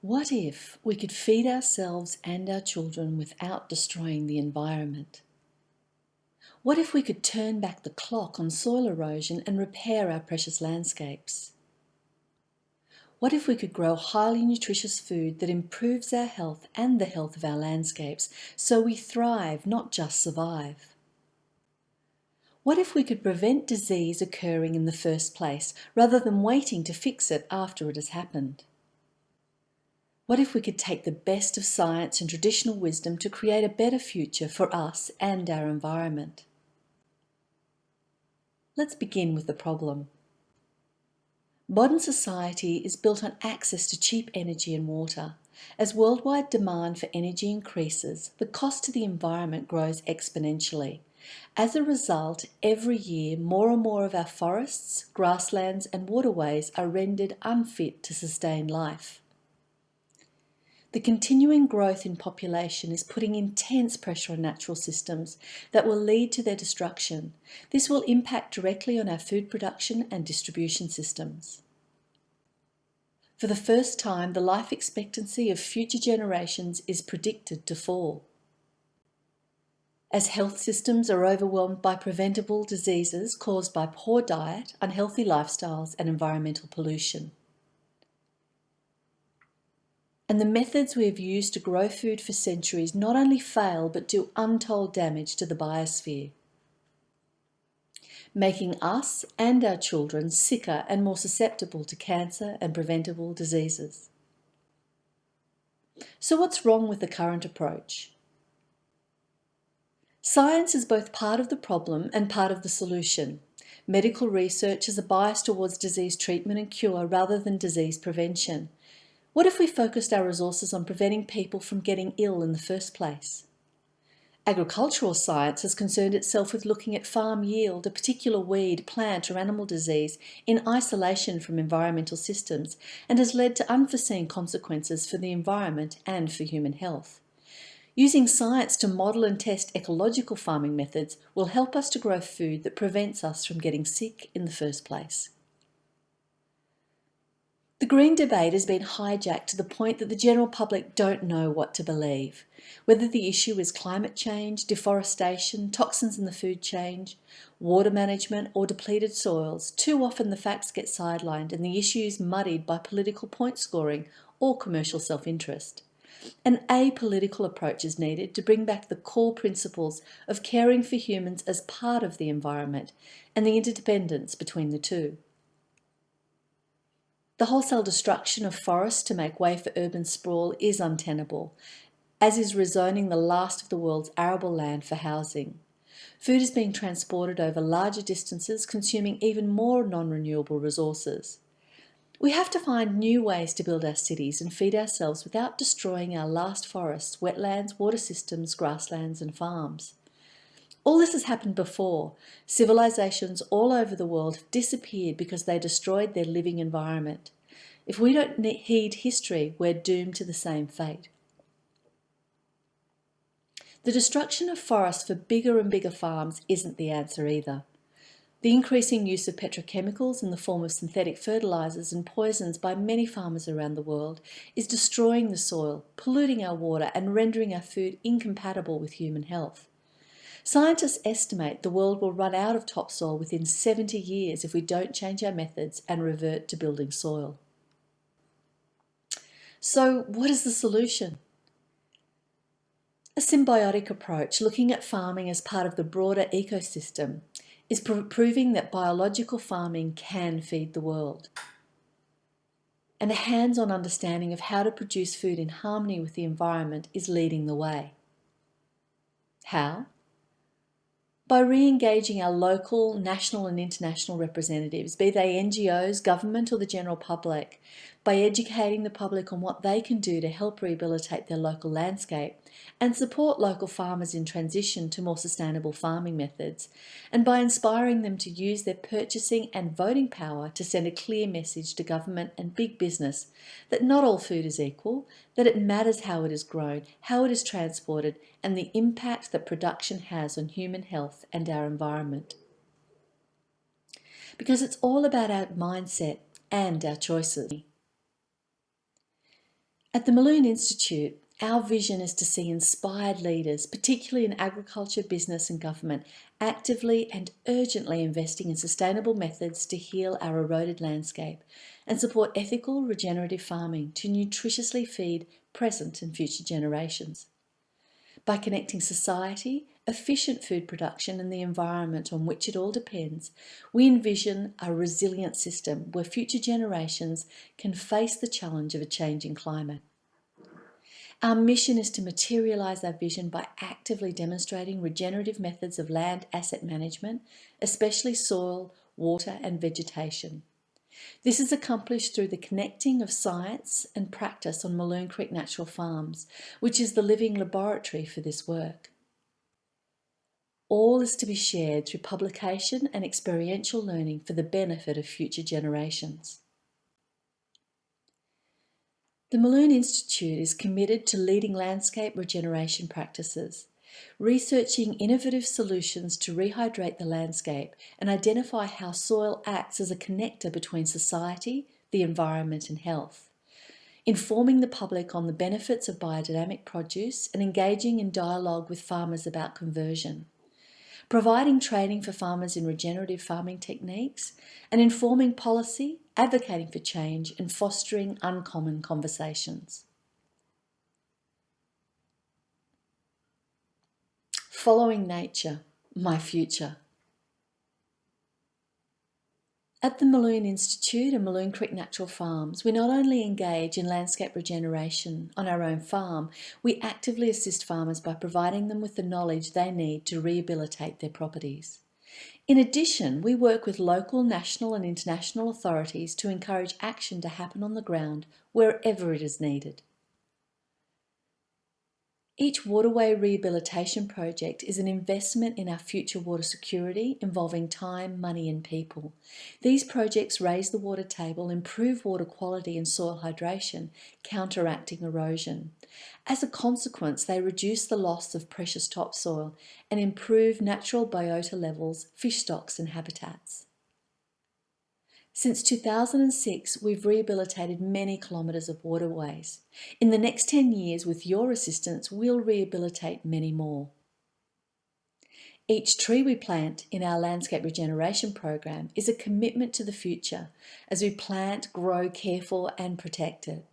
What if we could feed ourselves and our children without destroying the environment? What if we could turn back the clock on soil erosion and repair our precious landscapes? What if we could grow highly nutritious food that improves our health and the health of our landscapes so we thrive, not just survive? What if we could prevent disease occurring in the first place rather than waiting to fix it after it has happened? What if we could take the best of science and traditional wisdom to create a better future for us and our environment? Let's begin with the problem. Modern society is built on access to cheap energy and water. As worldwide demand for energy increases, the cost to the environment grows exponentially. As a result, every year more and more of our forests, grasslands and waterways are rendered unfit to sustain life. The continuing growth in population is putting intense pressure on natural systems that will lead to their destruction. This will impact directly on our food production and distribution systems. For the first time, the life expectancy of future generations is predicted to fall. As health systems are overwhelmed by preventable diseases caused by poor diet, unhealthy lifestyles and environmental pollution. And the methods we have used to grow food for centuries not only fail but do untold damage to the biosphere, making us and our children sicker and more susceptible to cancer and preventable diseases. So what's wrong with the current approach? Science is both part of the problem and part of the solution. Medical research has a bias towards disease treatment and cure rather than disease prevention. What if we focused our resources on preventing people from getting ill in the first place? Agricultural science has concerned itself with looking at farm yield, a particular weed, plant or animal disease, in isolation from environmental systems, and has led to unforeseen consequences for the environment and for human health. Using science to model and test ecological farming methods will help us to grow food that prevents us from getting sick in the first place. The green debate has been hijacked to the point that the general public don't know what to believe. Whether the issue is climate change, deforestation, toxins in the food chain, water management or depleted soils, too often the facts get sidelined and the issues muddied by political point scoring or commercial self-interest. An apolitical approach is needed to bring back the core principles of caring for humans as part of the environment and the interdependence between the two. The wholesale destruction of forests to make way for urban sprawl is untenable, as is rezoning the last of the world's arable land for housing. Food is being transported over larger distances, consuming even more non-renewable resources. We have to find new ways to build our cities and feed ourselves without destroying our last forests, wetlands, water systems, grasslands and farms. All this has happened before. Civilizations all over the world have disappeared because they destroyed their living environment. If we don't heed history, we're doomed to the same fate. The destruction of forests for bigger and bigger farms isn't the answer either. The increasing use of petrochemicals in the form of synthetic fertilizers and poisons by many farmers around the world is destroying the soil, polluting our water and rendering our food incompatible with human health. Scientists estimate the world will run out of topsoil within 70 years if we don't change our methods and revert to building soil. So what is the solution? A symbiotic approach, looking at farming as part of the broader ecosystem, is proving that biological farming can feed the world. And a hands-on understanding of how to produce food in harmony with the environment is leading the way. How? By re-engaging our local, national and international representatives, be they NGOs, government or the general public, by educating the public on what they can do to help rehabilitate their local landscape and support local farmers in transition to more sustainable farming methods, and by inspiring them to use their purchasing and voting power to send a clear message to government and big business that not all food is equal, that it matters how it is grown, how it is transported, and the impact that production has on human health and our environment. Because it's all about our mindset and our choices. At the Mulloon Institute, our vision is to see inspired leaders, particularly in agriculture, business and government, actively and urgently investing in sustainable methods to heal our eroded landscape and support ethical regenerative farming to nutritiously feed present and future generations. By connecting society, efficient food production and the environment on which it all depends, we envision a resilient system where future generations can face the challenge of a changing climate. Our mission is to materialise our vision by actively demonstrating regenerative methods of land asset management, especially soil, water and vegetation. This is accomplished through the connecting of science and practice on Mulloon Creek Natural Farms, which is the living laboratory for this work. All is to be shared through publication and experiential learning for the benefit of future generations. The Mulloon Institute is committed to leading landscape regeneration practices, researching innovative solutions to rehydrate the landscape and identify how soil acts as a connector between society, the environment and health, informing the public on the benefits of biodynamic produce and engaging in dialogue with farmers about conversion, providing training for farmers in regenerative farming techniques, and informing policy, advocating for change and fostering uncommon conversations. Following nature, my future. At the Mulloon Institute and Mulloon Creek Natural Farms, we not only engage in landscape regeneration on our own farm, we actively assist farmers by providing them with the knowledge they need to rehabilitate their properties. In addition, we work with local, national and international authorities to encourage action to happen on the ground wherever it is needed. Each waterway rehabilitation project is an investment in our future water security involving time, money and people. These projects raise the water table, improve water quality and soil hydration, counteracting erosion. As a consequence, they reduce the loss of precious topsoil and improve natural biota levels, fish stocks and habitats. Since 2006, we've rehabilitated many kilometres of waterways. In the next 10 years, with your assistance, we'll rehabilitate many more. Each tree we plant in our landscape regeneration program is a commitment to the future as we plant, grow, care for and protect it.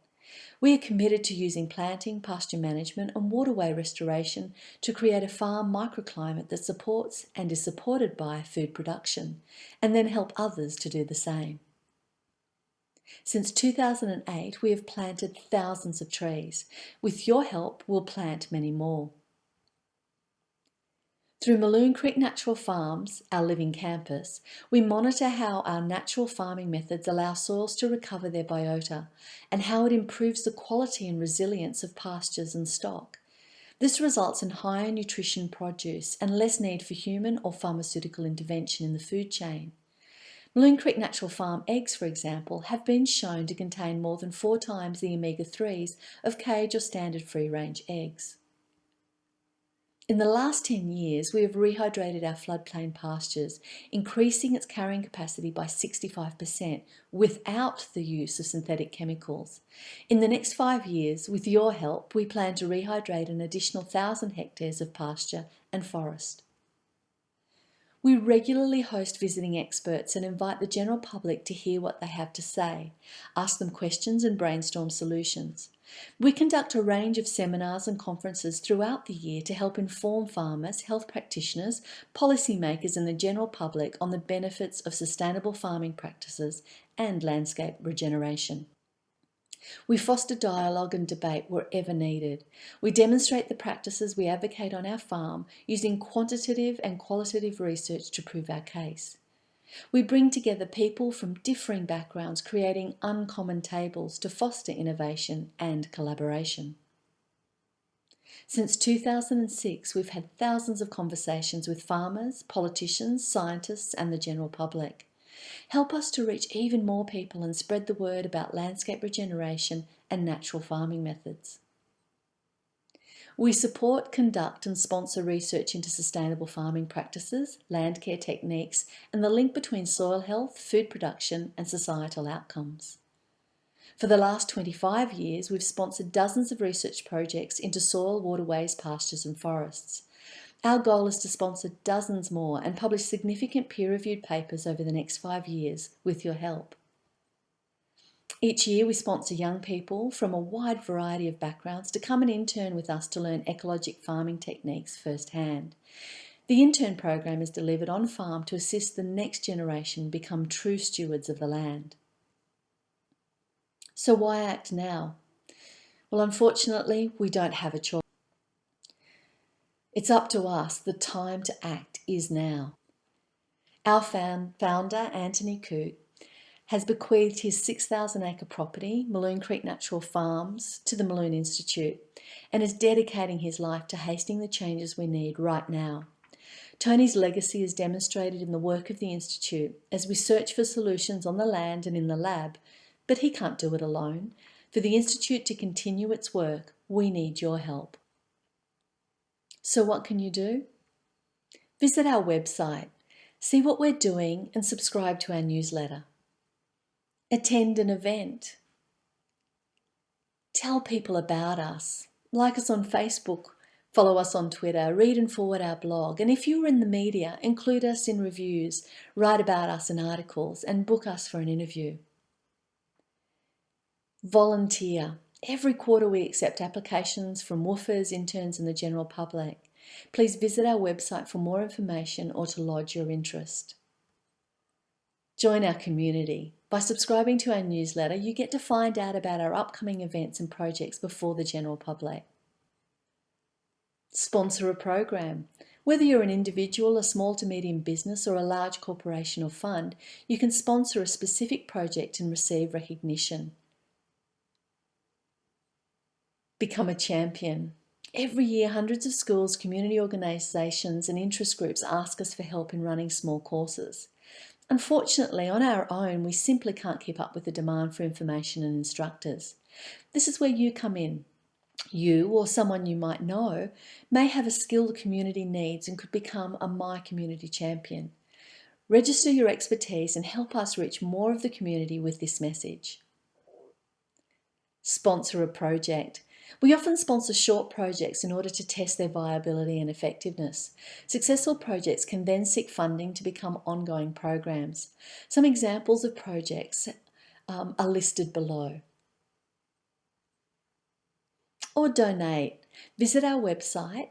We are committed to using planting, pasture management and waterway restoration to create a farm microclimate that supports and is supported by food production, and then help others to do the same. Since 2008, we have planted thousands of trees. With your help, we'll plant many more. Through Mulloon Creek Natural Farms, our living campus, we monitor how our natural farming methods allow soils to recover their biota and how it improves the quality and resilience of pastures and stock. This results in higher nutrition produce and less need for human or pharmaceutical intervention in the food chain. Mulloon Creek Natural Farm eggs, for example, have been shown to contain more than 4 times the omega-3s of cage or standard free-range eggs. In the last 10 years, we have rehydrated our floodplain pastures, increasing its carrying capacity by 65% without the use of synthetic chemicals. In the next 5 years, with your help, we plan to rehydrate an additional 1,000 hectares of pasture and forest. We regularly host visiting experts and invite the general public to hear what they have to say, ask them questions and brainstorm solutions. We conduct a range of seminars and conferences throughout the year to help inform farmers, health practitioners, policymakers and the general public on the benefits of sustainable farming practices and landscape regeneration. We foster dialogue and debate wherever needed. We demonstrate the practices we advocate on our farm using quantitative and qualitative research to prove our case. We bring together people from differing backgrounds, creating uncommon tables to foster innovation and collaboration. Since 2006, we've had thousands of conversations with farmers, politicians, scientists and the general public. Help us to reach even more people and spread the word about landscape regeneration and natural farming methods. We support, conduct and sponsor research into sustainable farming practices, land care techniques and the link between soil health, food production and societal outcomes. For the last 25 years, we've sponsored dozens of research projects into soil, waterways, pastures and forests. Our goal is to sponsor dozens more and publish significant peer-reviewed papers over the next 5 years with your help. Each year we sponsor young people from a wide variety of backgrounds to come and intern with us to learn ecologic farming techniques firsthand. The intern program is delivered on farm to assist the next generation become true stewards of the land. So why act now? Well, unfortunately, we don't have a choice. It's up to us. The time to act is now. Our founder, Antony Coote, has bequeathed his 6,000-acre property, Mulloon Creek Natural Farms, to the Mulloon Institute and is dedicating his life to hastening the changes we need right now. Tony's legacy is demonstrated in the work of the Institute as we search for solutions on the land and in the lab, but he can't do it alone. For the Institute to continue its work, we need your help. So what can you do? Visit our website, see what we're doing and subscribe to our newsletter. Attend an event. Tell people about us. Like us on Facebook, follow us on Twitter, read and forward our blog. And if you're in the media, include us in reviews, write about us in articles and book us for an interview. Volunteer. Every quarter we accept applications from woofers, interns and the general public. Please visit our website for more information or to lodge your interest. Join our community. By subscribing to our newsletter, you get to find out about our upcoming events and projects before the general public. Sponsor a program. Whether you're an individual, a small to medium business or a large corporation or fund, you can sponsor a specific project and receive recognition. Become a champion. Every year, hundreds of schools, community organisations and interest groups ask us for help in running small courses. Unfortunately, on our own, we simply can't keep up with the demand for information and instructors. This is where you come in. You or someone you might know may have a skill the community needs and could become a My Community Champion. Register your expertise and help us reach more of the community with this message. Sponsor a project. We often sponsor short projects in order to test their viability and effectiveness. Successful projects can then seek funding to become ongoing programs. Some examples of projects are listed below. Or donate. Visit our website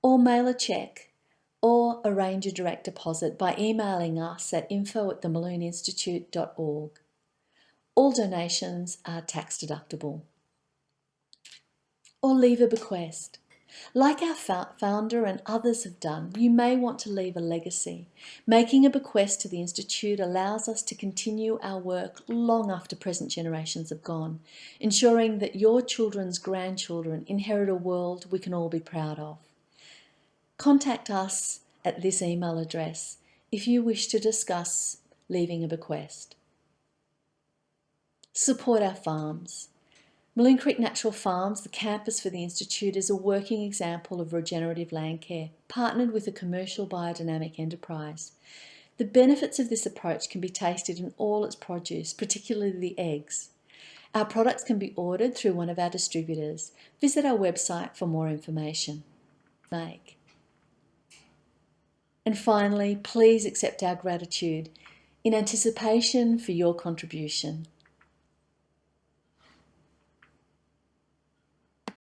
or mail a cheque or arrange a direct deposit by emailing us at info@themallooninstitute.org. All donations are tax deductible. Or leave a bequest. Like our founder and others have done, you may want to leave a legacy. Making a bequest to the Institute allows us to continue our work long after present generations have gone, ensuring that your children's grandchildren inherit a world we can all be proud of. Contact us at this email address if you wish to discuss leaving a bequest. Support our farms. Mulloon Creek Natural Farms, the campus for the Institute, is a working example of regenerative land care, partnered with a commercial biodynamic enterprise. The benefits of this approach can be tasted in all its produce, particularly the eggs. Our products can be ordered through one of our distributors. Visit our website for more information. And finally, please accept our gratitude in anticipation for your contribution.